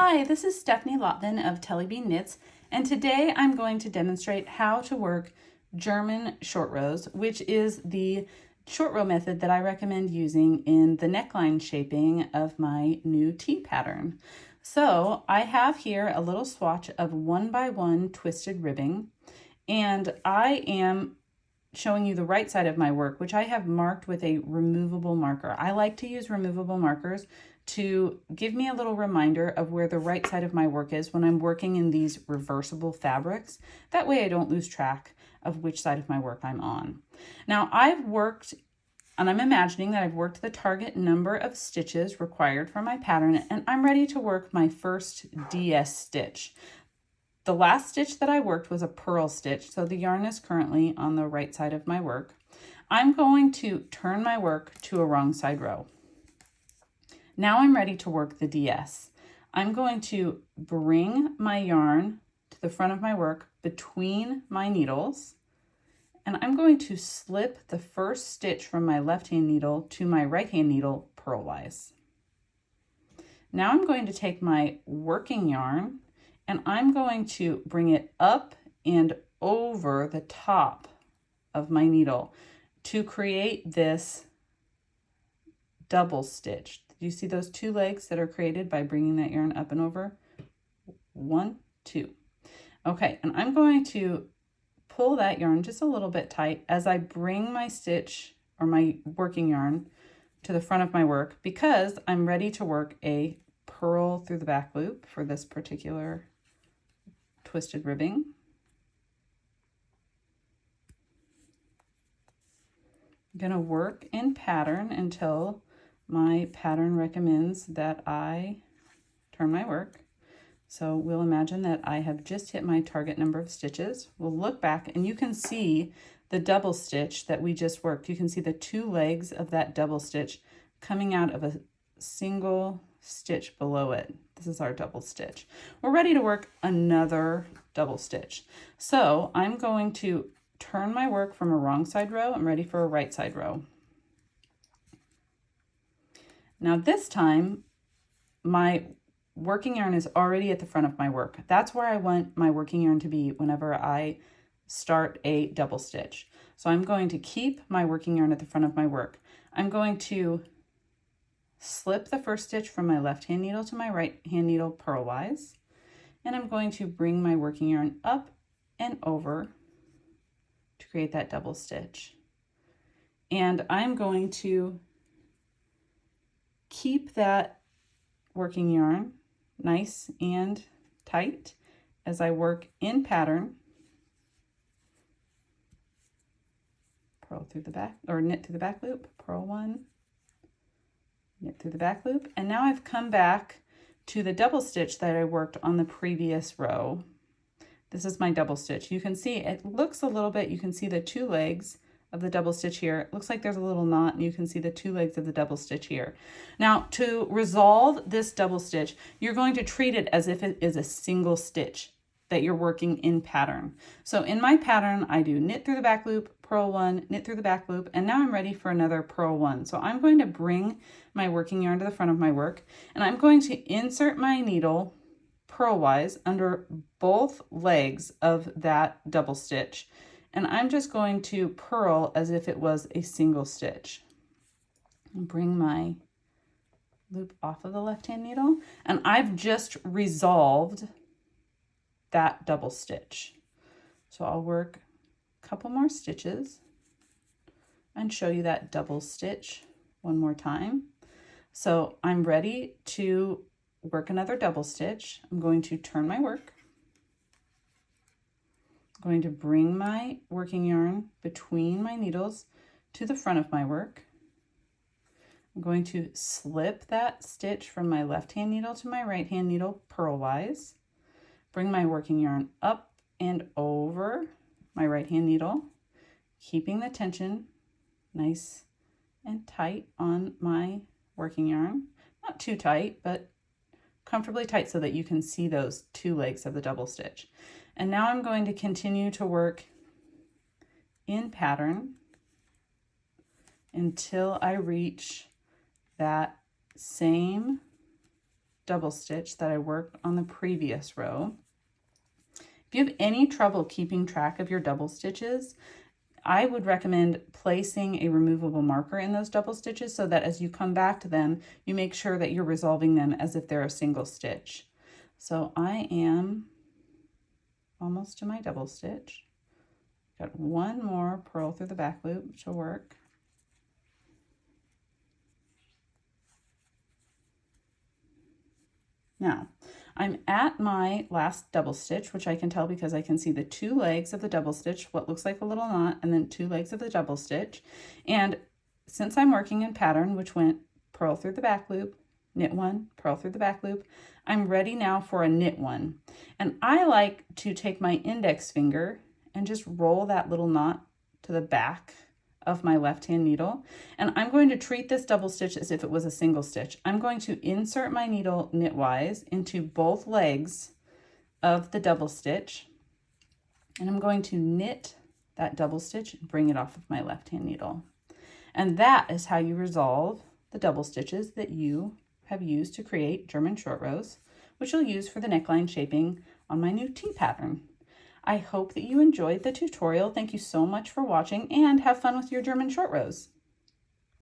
Hi, this is Stephanie Lotvin of Tellybean Knits, and today I'm going to demonstrate how to work German short rows, which is the short row method that I recommend using in the neckline shaping of my new tee pattern. So I have here a little swatch of 1x1 twisted ribbing, and I am showing you the right side of my work, which I have marked with a removable marker. I like to use removable markers to give me a little reminder of where the right side of my work is when I'm working in these reversible fabrics. That way I don't lose track of which side of my work I'm on. Now I've worked, and I'm imagining that I've worked the target number of stitches required for my pattern, and I'm ready to work my first DS stitch. The last stitch that I worked was a purl stitch, so the yarn is currently on the right side of my work. I'm going to turn my work to a wrong side row. Now I'm ready to work the DS. I'm going to bring my yarn to the front of my work between my needles, and I'm going to slip the first stitch from my left hand needle to my right hand needle purlwise. Now I'm going to take my working yarn and I'm going to bring it up and over the top of my needle to create this double stitch. Do you see those two legs that are created by bringing that yarn up and over? 1, 2. Okay, and I'm going to pull that yarn just a little bit tight as I bring my stitch or my working yarn to the front of my work, because I'm ready to work a purl through the back loop for this particular twisted ribbing. I'm going to work in pattern until my pattern recommends that I turn my work. So we'll imagine that I have just hit my target number of stitches. We'll look back and you can see the double stitch that we just worked. You can see the two legs of that double stitch coming out of a single stitch below it. This is our double stitch. We're ready to work another double stitch. So I'm going to turn my work from a wrong side row. I'm ready for a right side row. Now this time, my working yarn is already at the front of my work. That's where I want my working yarn to be whenever I start a double stitch. So I'm going to keep my working yarn at the front of my work. I'm going to slip the first stitch from my left hand needle to my right hand needle purlwise, and I'm going to bring my working yarn up and over to create that double stitch. And I'm going to keep that working yarn nice and tight as I work in pattern, purl through the back, or knit through the back loop, purl 1, knit through the back loop, and now I've come back to the double stitch that I worked on the previous row. This is my double stitch. You can see it looks a little bit, you can see the two legs of the double stitch here. It looks like there's a little knot, and you can see the two legs of the double stitch here. Now to resolve this double stitch, you're going to treat it as if it is a single stitch that you're working in pattern. So in my pattern, I do knit through the back loop, purl 1, knit through the back loop, and now I'm ready for another purl 1. So I'm going to bring my working yarn to the front of my work, and I'm going to insert my needle purlwise under both legs of that double stitch. And I'm just going to purl as if it was a single stitch. Bring my loop off of the left hand needle, and I've just resolved that double stitch. So I'll work a couple more stitches and show you that double stitch one more time. So I'm ready to work another double stitch. I'm going to turn my work. I'm going to bring my working yarn between my needles to the front of my work. I'm going to slip that stitch from my left hand needle to my right hand needle purlwise. Bring my working yarn up and over my right hand needle, keeping the tension nice and tight on my working yarn. Not too tight, but comfortably tight so that you can see those two legs of the double stitch. And now I'm going to continue to work in pattern until I reach that same double stitch that I worked on the previous row. If you have any trouble keeping track of your double stitches, I would recommend placing a removable marker in those double stitches so that as you come back to them, you make sure that you're resolving them as if they're a single stitch. So I am almost to my double stitch. Got one more purl through the back loop to work. Now, I'm at my last double stitch, which I can tell because I can see the two legs of the double stitch, what looks like a little knot, and then two legs of the double stitch. And since I'm working in pattern, which went purl through the back loop, knit one, purl through the back loop, I'm ready now for a knit one. And I like to take my index finger and just roll that little knot to the back of my left-hand needle, and I'm going to treat this double stitch as if it was a single stitch. I'm going to insert my needle knitwise into both legs of the double stitch, and I'm going to knit that double stitch and bring it off of my left-hand needle. And that is how you resolve the double stitches that you have used to create German short rows, which you'll use for the neckline shaping on my new T pattern. I hope that you enjoyed the tutorial. Thank you so much for watching, and have fun with your German short rows.